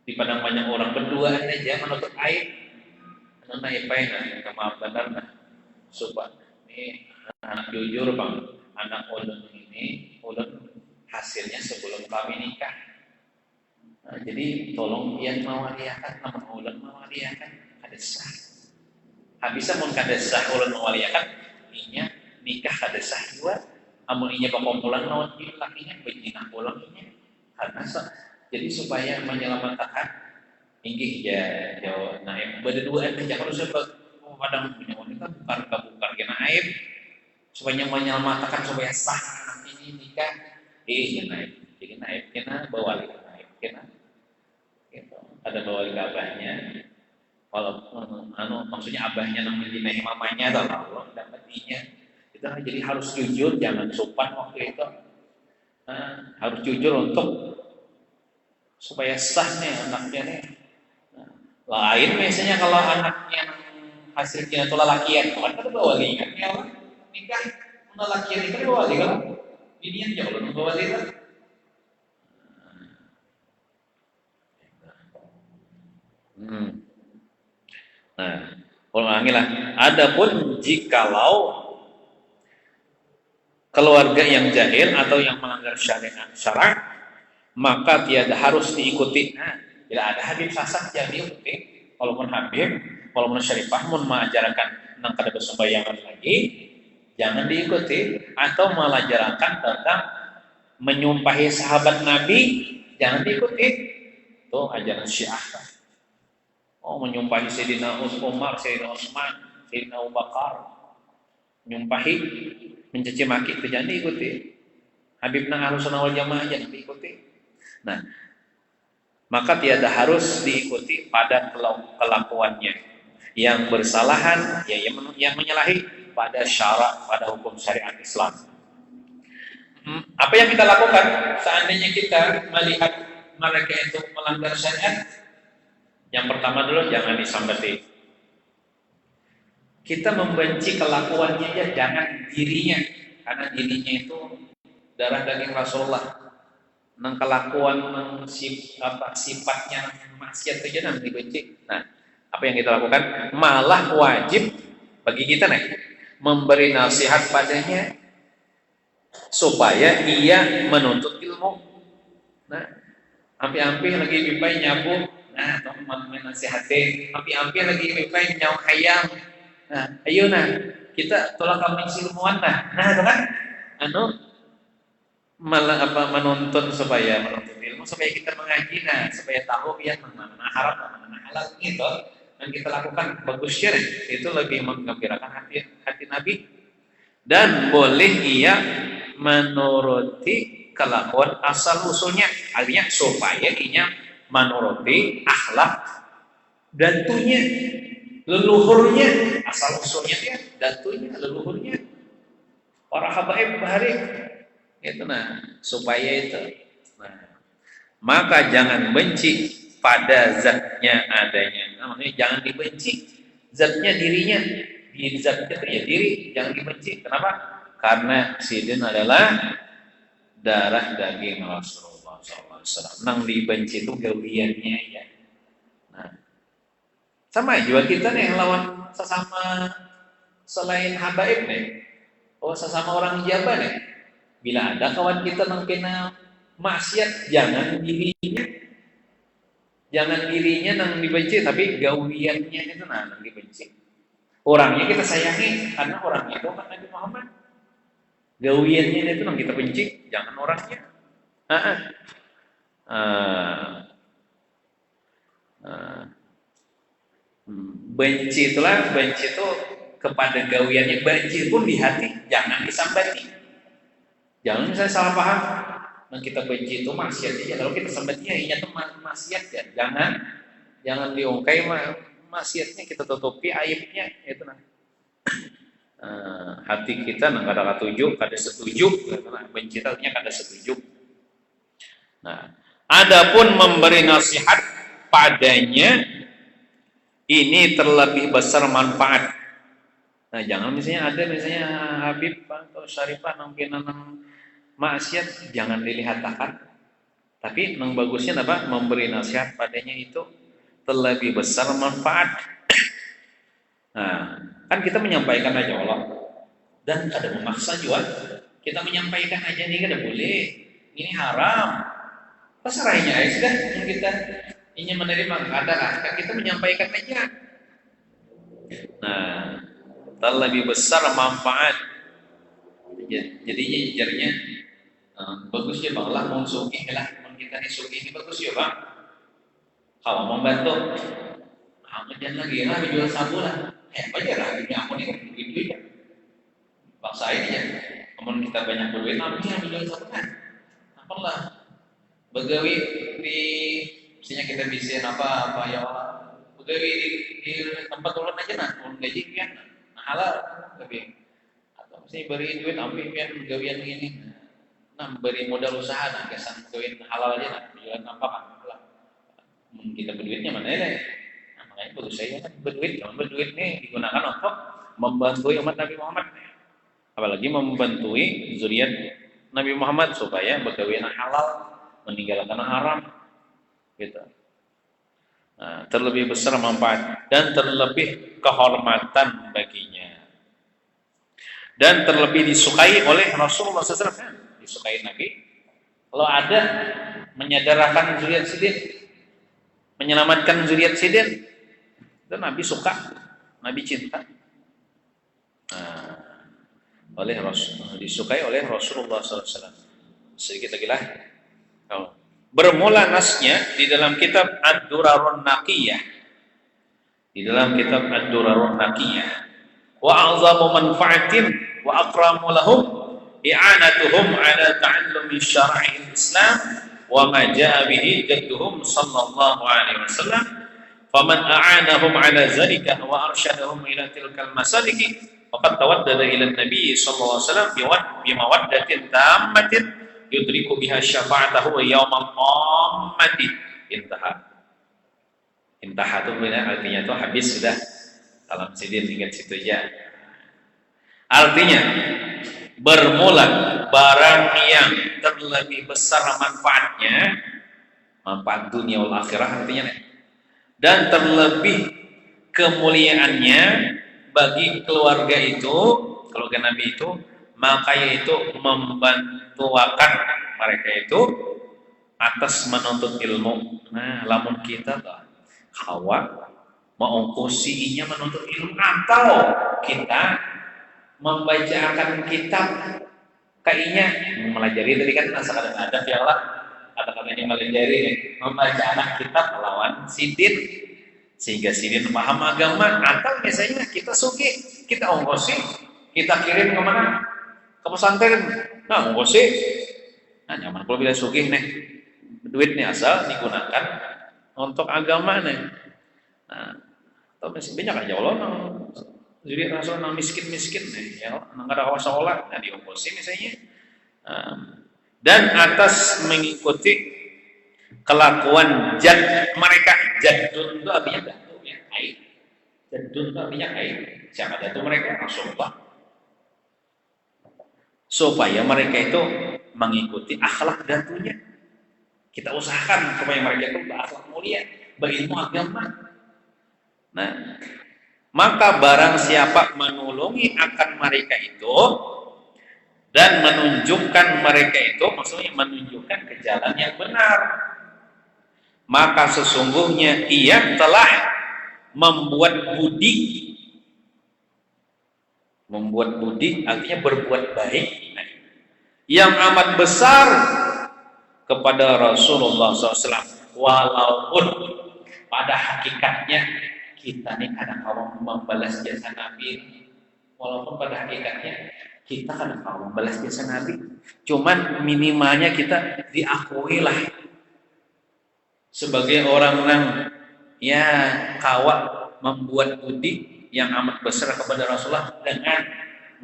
dipandang banyak orang berdua aja menutup aib. Karena aib maaf benar nah. Supaya ini anak jujur bang, anak ulun ini ulun hasilnya sebelum kami nikah. Nah, jadi tolong yang mawaliakan, namun ulun mawaliakan kada sah. Habisnya mun kada sah ulun mawaliakan, inya nikah kada sah juga. Amun inya pengkumpulan lawan lakinya berzina ulang inya karena sah. Jadi supaya menyelamatkan inggih ya naib berdua aja kalau padang punya wanita bukan kena aib supaya menyelamatkan supaya sah anak ini nikah ya naib. Jadi naib kena bawa naib kena gitu. Ada bawa abahnya Walaupun maksudnya abahnya nang menjinahi mamanya atau Allah dapat dinya. Kita jadi harus jujur, jangan sopan waktu itu. Harus jujur untuk supaya sah nih anaknya nih. Lain misalnya kalau anaknya hasil kina tulah lakian, kan ada bawa wali kan ya Allah nikah mana lakian nikah bawa wali kan? Ini yang jauh lebih bawa wali kan? Nah, ulangilah. Adapun jikalau keluarga yang jahil atau yang melanggar syariat, maka tiada harus diikuti. Nah, tidak ada Habib sasat yang diikuti. Walaupun Habib, walaupun Syarifah mun mengajarkan tentang kada bersembayangan lagi, jangan diikuti. Atau mengajarkan tentang menyumpahi sahabat Nabi, jangan diikuti. Itu ajaran Syiah. Oh, menyumpahi Sayyidina Umar, Sayyidina Utsman, Sayyidina Abu Bakar, menyumpahi, mencaci maki itu jangan diikuti. Habib nang Ahlussunnah wal Jamaah jangan diikuti. Nah, maka tiada harus diikuti pada kelakuannya yang bersalahan, yang menyalahi pada syarak, pada hukum syariat Islam. Apa yang kita lakukan seandainya kita melihat mereka itu melanggar syariat? Yang pertama dulu jangan disambati. Kita membenci kelakuannya aja, jangan dirinya, karena dirinya itu darah daging Rasulullah. Nang kelakuan sifatnya maksiat saja nang dibenci. Nah, apa yang kita lakukan? Malah wajib bagi kita nih memberi nasihat padanya supaya ia menuntut ilmu. Nah, ampi-ampi lagi bipai nyabu. Nah, teman-teman nasihatin. Ampi-ampi lagi bipai nyawa hayam. Nah, ayo nah, kita tolak kambing silmuan nah. Nah, itu kan malah menuntut ilmu supaya kita mengaji, nah supaya tahu ya mana haram mana halal gitu. Dan kita lakukan bagus syirik itu lebih menggembirakan hati Nabi, dan boleh ia menuruti kelakuan asal usulnya, artinya supaya ia menuruti akhlak datunya, leluhurnya, asal usulnya dia datunya, leluhurnya para habaib baharik itu. Nah, supaya itu, nah, maka jangan benci pada zatnya adanya. Nah, maksudnya jangan dibenci zatnya, dirinya. Di zatnya itu ya diri, jangan dibenci. Kenapa? Karena sidin adalah darah daging Rasulullah SAW. Nang dibenci itu gawiannya ya. Nah, sama juga kita nih lawan sesama selain habaib nih. Oh, sesama orang ijabah nih. Bila ada kawan kita nang kena maksiat, jangan dirinya nang dibenci, tapi gawiannya itu nang dibenci. Orangnya kita sayangi karena orangnya itu kan Nabi Muhammad. Gawiannya itu nang kita benci, jangan orangnya. Benci itu kepada gawiannya. Benci pun di hati, jangan disambati. Jangan misalnya salah paham, nah kita benci itu maksiat aja. Kalau kita sambatinya ini tuh maksiat ya, jangan diungkai maksiatnya, kita tutupi aibnya itu nah. Hati kita nang kada setuju, nah, benci taunya kada setuju. Nah, adapun memberi nasihat padanya ini terlebih besar manfaat. Nah, jangan misalnya Habib atau Syarifah nang maksiat, jangan dilihat takkan. Tapi nang bagusnya apa? Memberi nasihat padanya itu terlebih besar manfaat. Nah, kan kita menyampaikan aja Allah, dan ada memaksa juga. Kita menyampaikan aja nih kada boleh, ini haram. Pasarainya aja sudah yang kita ingin menerima kada kan kita menyampaikan aja. Nah, terlebih besar manfaat. Jadinya jarnya bagus ya bang lah, mau sugih lah, mau kita nih sugih ini bagus ya bang. Kalau membantu, jangan lagi lah jual sabu lah. Banyak lah ini aku nih begitu ya. Bangsa ini ya, namun kita banyak berduit, namun yang jual sabu kan. Apalah, begawi di misalnya kita bisa apa ya Allah, begawi di tempat ulun aja nah, ulun gaji pian, nah halal tapi atau mesti beri duit ambil pian gawian gini, nah beri modal usaha nah kesan gawian halal aja nah, jualan apa kan halal. Kita berduitnya mana ya? Nah, makanya bagus saya kan berduit, kalau berduit nih digunakan untuk membantu umat Nabi Muhammad, apalagi membantu zuriat Nabi Muhammad supaya bergawian halal, meninggalkan haram, gitu. Nah, terlebih besar manfaat dan terlebih kehormatan baginya, dan terlebih disukai oleh Rasulullah SAW. Disukai Nabi. Kalau ada menyadarkan zuriat sidin, menyelamatkan zuriat sidin, itu Nabi suka, Nabi cinta. Nah, disukai oleh Rasulullah SAW. Sedikit lagi lah. Bermula nasnya di dalam kitab Ad-Durarun Naqiyah. Di dalam kitab Ad-Durarun Naqiyah. Wa a'zamu manfa'atin wa akramu lahum i'anatuhum ala ta'allumi syara'il Islam wa ma ja'a bihi jadduhum sallallahu alaihi wasallam. Faman a'anahum ala zalika wa arsyadahum ila tilkal masaliki faqad tawaddada ila an-nabi sallallahu alaihi wasallam bimawaddatin tammatin yudriku biha syafa'atahu yaumal qiyamati. Intaha itu artinya itu habis sudah, dalam sidin ingat situ aja. Artinya bermula barang yang terlebih besar manfaatnya, manfaat dunia wal akhirah artinya, dan terlebih kemuliaannya bagi keluarga itu, keluarga Nabi itu, maka itu membantuakan mereka itu atas menuntut ilmu. Nah, lamun kita hawa mengongkosinya menuntut ilmu, atau kita membacakan kitab kayaknya melajari tadi kan asal ada piala kata-katanya melajari membaca anak kitab melawan sidin sehingga sidin paham agama, atau biasanya kita suki, kita ongkosi, kita kirim kemana? Ke pesantren, nah ongkosi, nah nyaman kalau bila suki nih duit nih asal digunakan untuk agama nih. Nah, atau masih banyak aja Allah jadi rasul nang miskin nih ya, nang ada kawas sekolah, nah diongkosi misalnya, dan atas mengikuti kelakuan jad mereka. Jadun itu artinya datu ya, aib. Jadun itu artinya aib. Siapa datu mereka? Rasulullah. Supaya mereka itu mengikuti akhlak datunya. Kita usahakan supaya mereka itu berakhlak mulia, berilmu agama. Nah, maka barang siapa menolongi akan mereka itu dan menunjukkan mereka itu, maksudnya menunjukkan ke jalan yang benar, maka sesungguhnya ia telah membuat budi. Membuat budi artinya berbuat baik yang amat besar kepada Rasulullah SAW. Walaupun pada hakikatnya kita nih kadang-kadang membalas jasa Nabi, walaupun pada hakikatnya kita kadang-kadang membalas jasa Nabi, cuman minimalnya kita diakui lah sebagai orang yang ya kawa membuat budi yang amat besar kepada Rasulullah dengan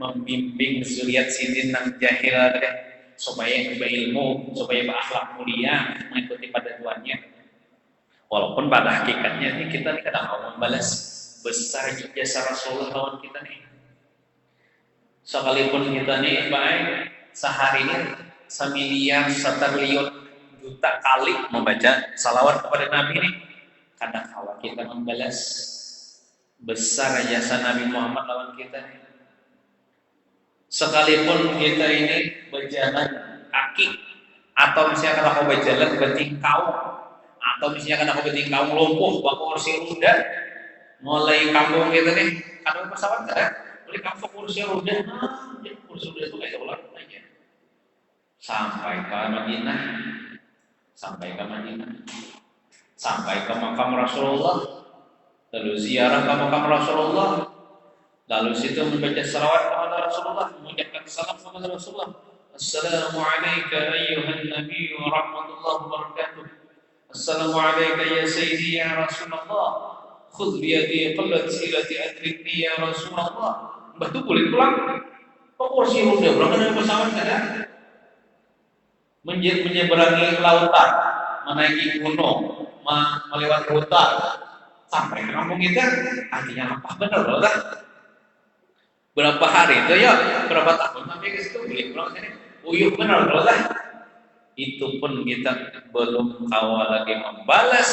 membimbing zuriat sidin nang jahil supaya berilmu, supaya berakhlak mulia, mengikuti pada tuannya. Walaupun pada hakikatnya ini kita nih kadang mau membalas besar jasa Rasulullah lawan kita nih. Sekalipun kita nih baik sehari ini 1 triliun juta kali membaca salawat kepada Nabi nih, kadang kala kita membalas besar jasa Nabi Muhammad lawan kita nih. Sekalipun kita ini berjalan kaki, atau misalnya kalau aku berjalan bertingkau, atau misalnya kan aku bertingkau lumpuh bawa kursi roda, mulai kampung kita nih, ada pesawat kan? Mulai kampung kursi roda, kursi roda itu kayak ulang aja. Sampai ke Madinah, sampai ke makam Rasulullah, lalu ziarah ke makam Rasulullah, lalu situ membaca salawat kepada Rasulullah, mengucapkan salam kepada Rasulullah. Assalamualaikum ayyuhan nabi wa rahmatullahi wa barakatuh. Assalamualaikum ya sayyidi ya Rasulullah. khudh bi yadi qallat silati adrikni ya Rasulullah. Mbah tu boleh pulang. Kok kursi roda berangkat dari pesawat ada? Menyeberangi lautan, menaiki gunung, melewati hutan, sampai ke kampung kita, artinya apa? Benar loh, berapa hari itu ya, berapa tahun sampai ke situ boleh pulang sini. Uyuh benar loh, itu pun kita belum awal lagi membalas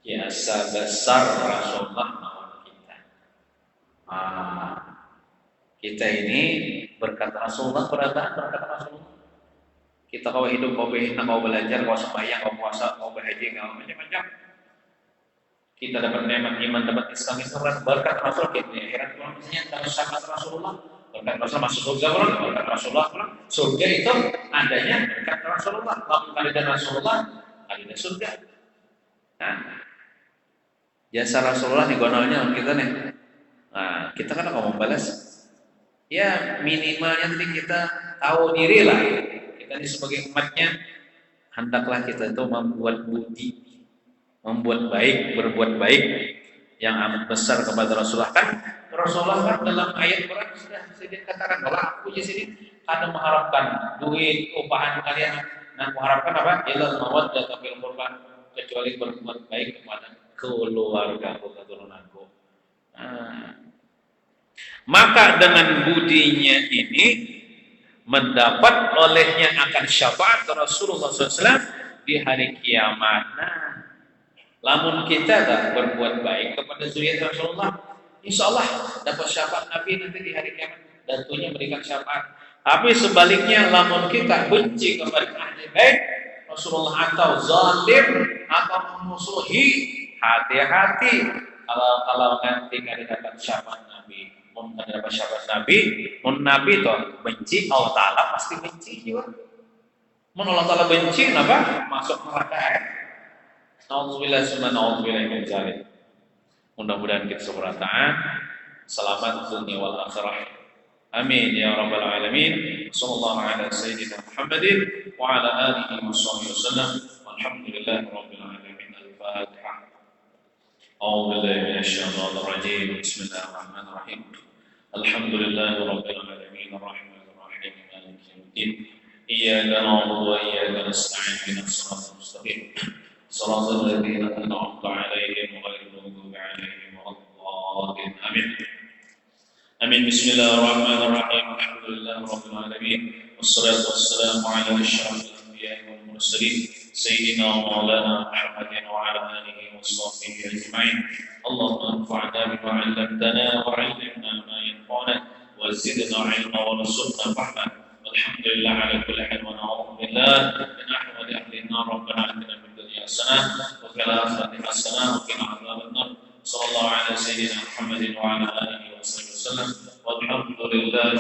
jasa besar Rasulullah kita. Kita ini berkat Rasulullah, berkat Rasulullah. Kita kau hidup, kau berhina, kau belajar, kau sembahyang, kau puasa, kau berhaji, kau macam-macam. Kita dapat nikmat iman, dapat Islam, berkat Rasul. Kita akhirat pulang misalnya dapat syafaat Rasulullah, berkat Rasul masuk surga pulang, berkat Rasulullah pulang. Surga itu adanya berkat Rasulullah. Lalu kali dan Rasulullah, kali dan surga. Nah, jasa Rasulullah nih gonalnya kita nih. Nah, kita kan mau membalas. Ya minimalnya nanti kita tahu diri lah. Kita ini sebagai umatnya, hendaklah kita itu membuat budi, membuat baik, berbuat baik yang amat besar kepada Rasulullah. Kan Rasulullah kan dalam ayat Quran sudah dikatakan bahwa aku di sini kadang mengharapkan duit, upahan kalian, dan mengharapkan apa? Ilal mawaddah fil qurba, kecuali berbuat baik kepada keluarga keturunanku. Maka dengan budinya ini mendapat olehnya akan syafaat Rasulullah SAW di hari kiamat. Nah, lamun kita tak berbuat baik kepada zuriat Rasulullah, insya Allah dapat syafaat Nabi nanti di hari kiamat. Datunya berikan syafaat. Tapi sebaliknya, lamun kita benci kepada ahli baik Rasulullah atau zalim atau memusuhi, hati-hati kalau nanti tidak dapat syafaat Nabi. Mun dapat syafaat Nabi, mun Nabi toh benci, Allah Taala pasti benci juga. Mun Allah Taala benci, apa? Masuk neraka. Nauzubillah summa nauzubillah min dzalik. Mudah-mudahan kita semua selamat dunia wal akhirah. Amin ya rabbal alamin. Sallallahu ala sayyidina Muhammadin wa ala alihi wasallam. Walhamdulillahi rabbil alamin. Al-Fatihah. أعوذ بالله من الشيطان الرجيم بسم الله الرحمن الرحيم الحمد لله رب العالمين الرحمن الرحيم مالك يوم الدين إياك نعبد وإياك نستعين اهدنا الصراط المستقيم صراط الذين أنعمت عليهم غير المغضوب عليهم ولا الضالين آمين آمين بسم الله الرحمن الرحيم الحمد لله رب العالمين والصلاة والسلام على أشرف الأنبياء والمرسلين سيدنا ومولانا محمد وعلى آله وصحبه أجمعين اللهم انفعنا بما علمتنا وعلمنا ما ينفعنا وزدنا علما ورزقنا فهما والحمد لله على كل حال ونعوذ بالله من أحوال أهل النار ربنا آتنا في الدنيا حسنة وفي الآخرة حسنة وقنا عذاب النار صلى الله على سيدنا محمد وعلى آله وصحبه وسلم والحمد لله